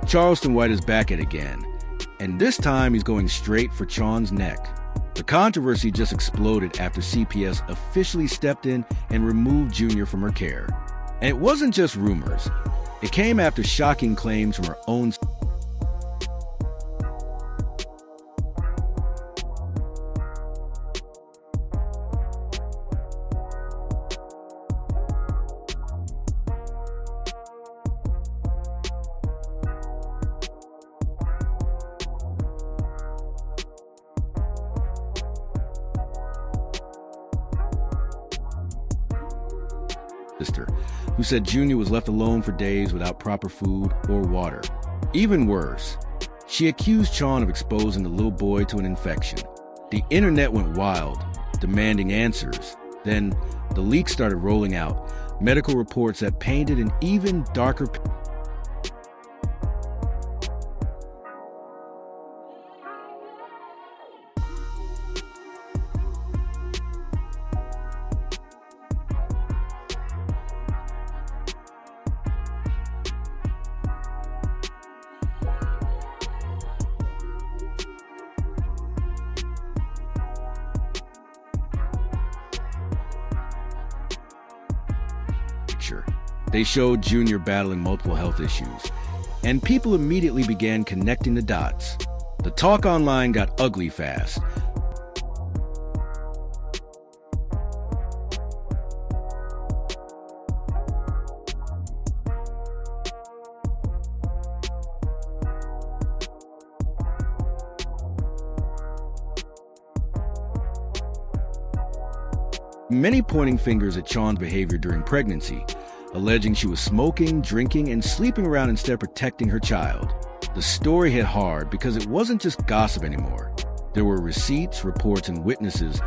Charleston White is back at it again, and this time he's going straight for Sean's neck. The controversy just exploded after CPS officially stepped in and removed Junior from her care. And it wasn't just rumors. It came after shocking claims from her own sister, who said Junior was left alone for days without proper food or water. Even worse, she accused Sean of exposing the little boy to an infection. The internet went wild, demanding answers. Then the leaks started rolling out, medical reports that painted an even darker picture. They showed Junior battling multiple health issues, and people immediately began connecting the dots. The talk online got ugly fast. Many pointing fingers at Sean's behavior during pregnancy, alleging she was smoking, drinking, and sleeping around instead of protecting her child. The story hit hard because it wasn't just gossip anymore. There were receipts, reports, and witnesses,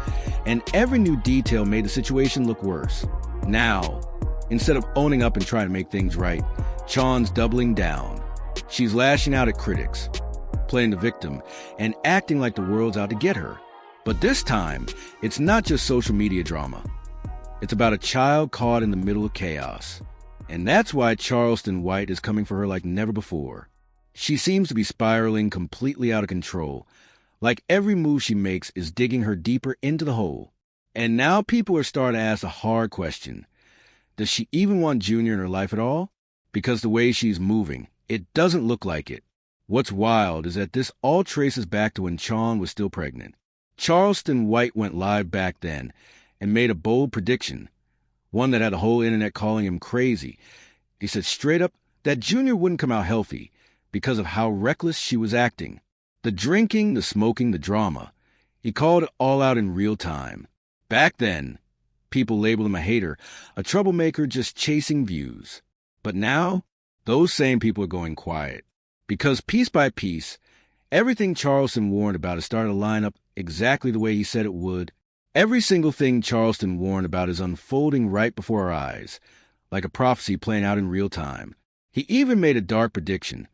and every new detail made the situation look worse. Now, instead of owning up and trying to make things right, Sean's doubling down. She's lashing out at critics, playing the victim, and acting like the world's out to get her. But this time, it's not just social media drama. It's about a child caught in the middle of chaos. And that's why Charleston White is coming for her like never before. She seems to be spiraling completely out of control. Like every move she makes is digging her deeper into the hole. And now people are starting to ask a hard question. Does she even want Junior in her life at all? Because the way she's moving, it doesn't look like it. What's wild is that this all traces back to when Sean was still pregnant. Charleston White went live back then and made a bold prediction, one that had the whole internet calling him crazy. He said straight up that Junior wouldn't come out healthy because of how reckless she was acting. The drinking, the smoking, the drama. He called it all out in real time. Back then, people labeled him a hater, a troublemaker just chasing views. But now, those same people are going quiet. Because piece by piece, everything Charleston warned about has started to line up exactly the way he said it would. Every single thing Charleston warned about is unfolding right before our eyes, like a prophecy playing out in real time. He even made a dark prediction,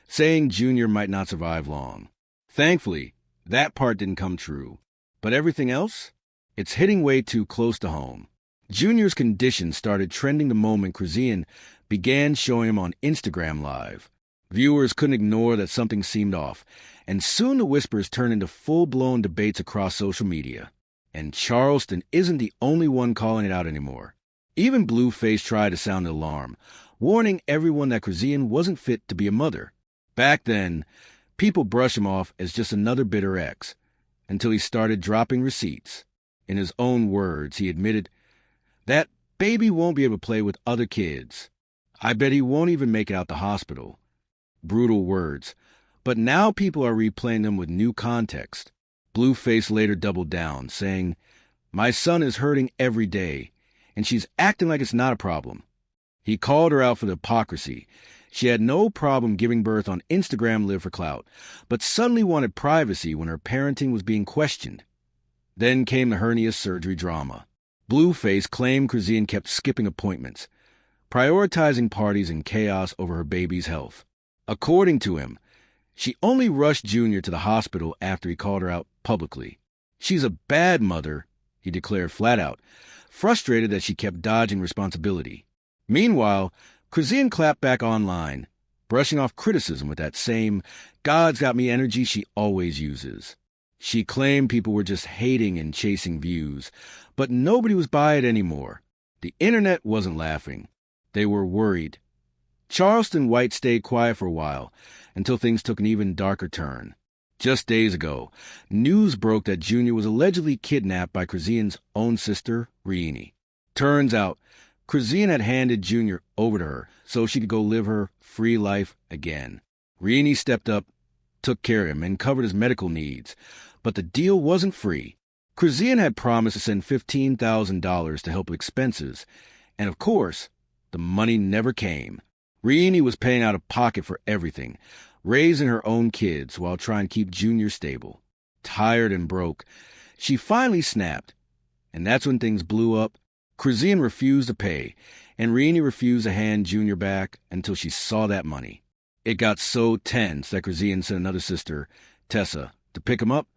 saying Junior might not survive long. Thankfully, that part didn't come true. But everything else? It's hitting way too close to home. Junior's condition started trending the moment Chrisean began showing him on Instagram Live. Viewers couldn't ignore that something seemed off, and soon the whispers turned into full-blown debates across social media. And Charleston isn't the only one calling it out anymore. Even Blueface tried to sound the alarm, warning everyone that Chrisean wasn't fit to be a mother. Back then, people brushed him off as just another bitter ex, until he started dropping receipts. In his own words, he admitted, "That baby won't be able to play with other kids. I bet he won't even make it out the hospital." Brutal words, but now people are replaying them with new context. Blueface later doubled down, saying, "My son is hurting every day, and she's acting like it's not a problem." He called her out for the hypocrisy. She had no problem giving birth on Instagram Live for clout, but suddenly wanted privacy when her parenting was being questioned. Then came the hernia surgery drama. Blueface claimed Chrisean kept skipping appointments, prioritizing parties and chaos over her baby's health. According to him, she only rushed Junior to the hospital after he called her out publicly. "She's a bad mother," he declared flat out, frustrated that she kept dodging responsibility. Meanwhile, Chrisean clapped back online. brushing off criticism with that same God's got me energy she always uses. She claimed people were just hating and chasing views, but nobody was by it anymore. The internet wasn't laughing. They were worried. Charleston White stayed quiet for a while, until things took an even darker turn. Just days ago, news broke that Junior was allegedly kidnapped by Chrisean's own sister, Chrisean. Turns out, Chrisean had handed Junior over to her so she could go live her free life again. Chrisean stepped up, took care of him, and covered his medical needs. But the deal wasn't free. Chrisean had promised to send $15,000 to help with expenses, and of course, the money never came. Chrisean was paying out of pocket for everything, raising her own kids while trying to keep Junior stable. Tired and broke, she finally snapped, and that's when things blew up. Chrisean refused to pay, and Chrisean refused to hand Junior back until she saw that money. It got so tense that Chrisean sent another sister, Tessa, to pick him up,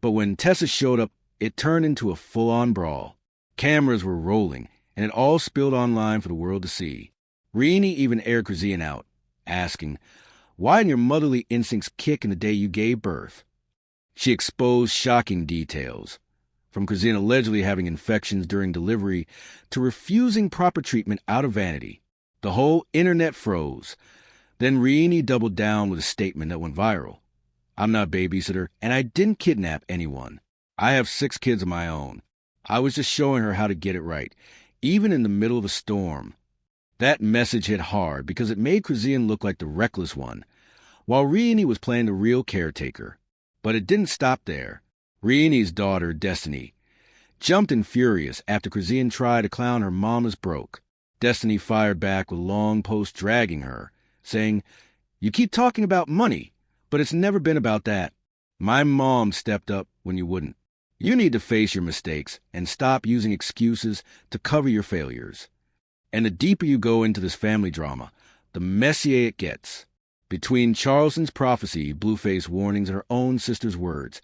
but when Tessa showed up, it turned into a full-on brawl. Cameras were rolling, and it all spilled online for the world to see. Chrisean even aired Chrisean out, asking, "Why didn't your motherly instincts kick in the day you gave birth?" She exposed shocking details, from Chrisean allegedly having infections during delivery to refusing proper treatment out of vanity. The whole internet froze. Then Chrisean doubled down with a statement that went viral. "I'm not a babysitter, and I didn't kidnap anyone. I have 6 kids of my own. I was just showing her how to get it right, even in the middle of a storm." That message hit hard because it made Chrisean look like the reckless one, while Chrisean was playing the real caretaker. But it didn't stop there. Chrisean's daughter, Destiny, jumped in furious after Chrisean tried to clown her mom as broke. Destiny fired back with long posts dragging her, saying, "You keep talking about money, but it's never been about that. My mom stepped up when you wouldn't. You need to face your mistakes and stop using excuses to cover your failures." And the deeper you go into this family drama, the messier it gets. Between Charleston's prophecy, blue-faced warnings, and her own sister's words,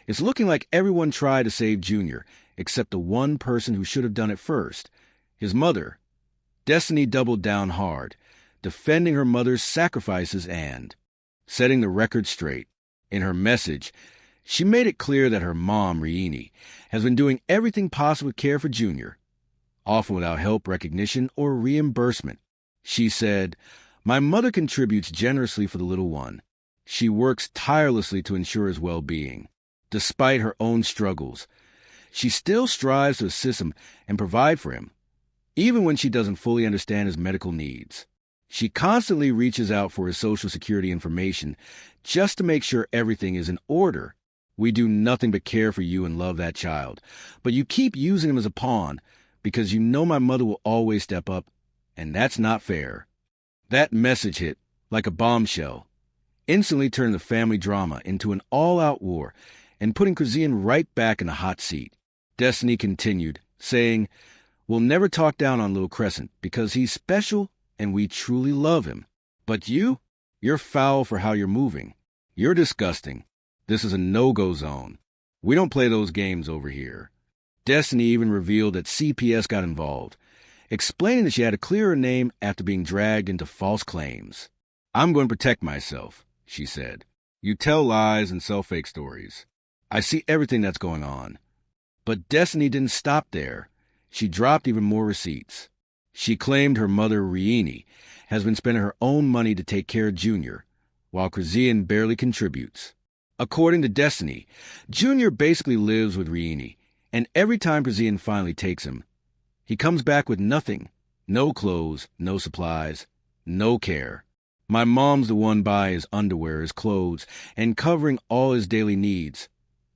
it's looking like everyone tried to save Junior, except the one person who should have done it first, his mother. Destiny doubled down hard, defending her mother's sacrifices and setting the record straight. In her message, she made it clear that her mom, Chrisean, has been doing everything possible to care for Junior, often without help, recognition, or reimbursement. She said, "My mother contributes generously for the little one. She works tirelessly to ensure his well-being. Despite her own struggles, she still strives to assist him and provide for him, even when she doesn't fully understand his medical needs. She constantly reaches out for his Social Security information just to make sure everything is in order. We do nothing but care for you and love that child, but you keep using him as a pawn because you know my mother will always step up, and that's not fair." That message hit like a bombshell, instantly turning the family drama into an all-out war and putting Chrisean right back in the hot seat. Destiny continued, saying, "We'll never talk down on little Crescent because he's special and we truly love him. But you're foul for how you're moving. You're disgusting. This is a no-go zone. We don't play those games over here." Destiny even revealed that CPS got involved, explaining that she had to clear her name after being dragged into false claims. "I'm going to protect myself," she said. "You tell lies and sell fake stories. I see everything that's going on." But Destiny didn't stop there. She dropped even more receipts. She claimed her mother, Chrisean, has been spending her own money to take care of Junior, while Chrisean barely contributes. According to Destiny, Junior basically lives with Chrisean, and every time Chrisean finally takes him, he comes back with nothing. No clothes, no supplies, no care. "My mom's the one buying his underwear, his clothes, and covering all his daily needs,"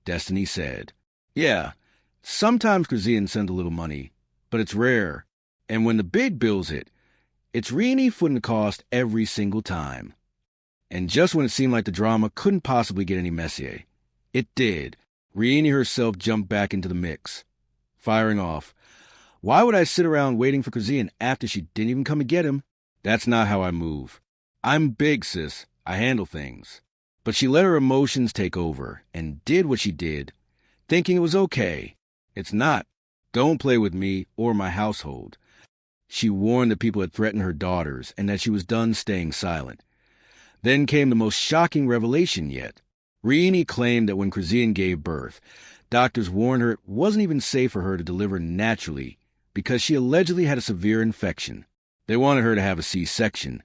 Destiny said. Yeah, sometimes Chrisean sends a little money, but it's rare. And when the big bills hit, it's Chrisean footing the cost every single time. And just when it seemed like the drama couldn't possibly get any messier, it did. Chrisean herself jumped back into the mix, firing off, "Why would I sit around waiting for Chrisean after she didn't even come to get him? That's not how I move. I'm big, sis. I handle things." But she let her emotions take over and did what she did, thinking it was okay. It's not. Don't play with me or my household. She warned that people had threatened her daughters and that she was done staying silent. Then came the most shocking revelation yet. Riini claimed that when Chrisean gave birth, doctors warned her it wasn't even safe for her to deliver naturally because she allegedly had a severe infection. They wanted her to have a C-section,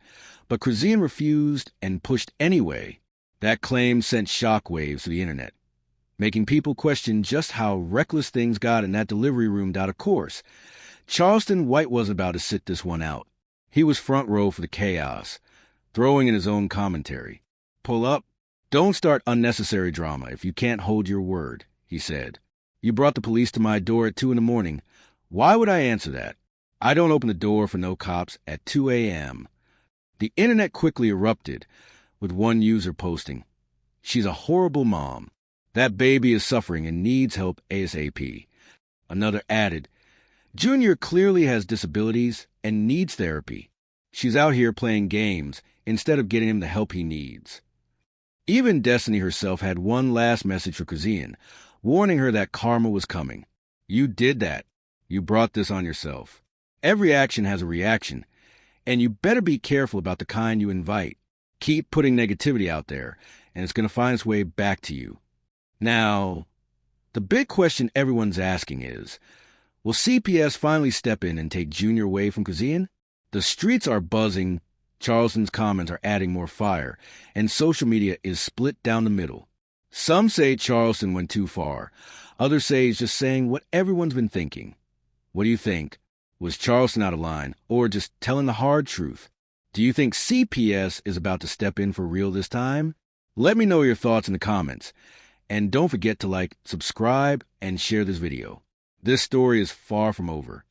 but Chrisean refused and pushed anyway. That claim sent shockwaves to the internet, making people question just how reckless things got in that delivery room out of course. Charleston White wasn't about to sit this one out. He was front row for the chaos, throwing in his own commentary. "Pull up. Don't start unnecessary drama if you can't hold your word," he said. "You brought the police to my door at 2 a.m. Why would I answer that? I don't open the door for no cops at 2 a.m. The internet quickly erupted, with one user posting, "She's a horrible mom. That baby is suffering and needs help ASAP." Another added, "Junior clearly has disabilities and needs therapy. She's out here playing games instead of getting him the help he needs." Even Destiny herself had one last message for Chrisean, warning her that karma was coming. "You did that. You brought this on yourself. Every action has a reaction, and you better be careful about the kind you invite. Keep putting negativity out there, and it's going to find its way back to you." Now, the big question everyone's asking is, will CPS finally step in and take Junior away from Chrisean? The streets are buzzing, Charleston's comments are adding more fire, and social media is split down the middle. Some say Charleston went too far. Others say he's just saying what everyone's been thinking. What do you think? Was Charleston out of line, or just telling the hard truth? Do you think CPS is about to step in for real this time? Let me know your thoughts in the comments. And don't forget to like, subscribe, and share this video. This story is far from over.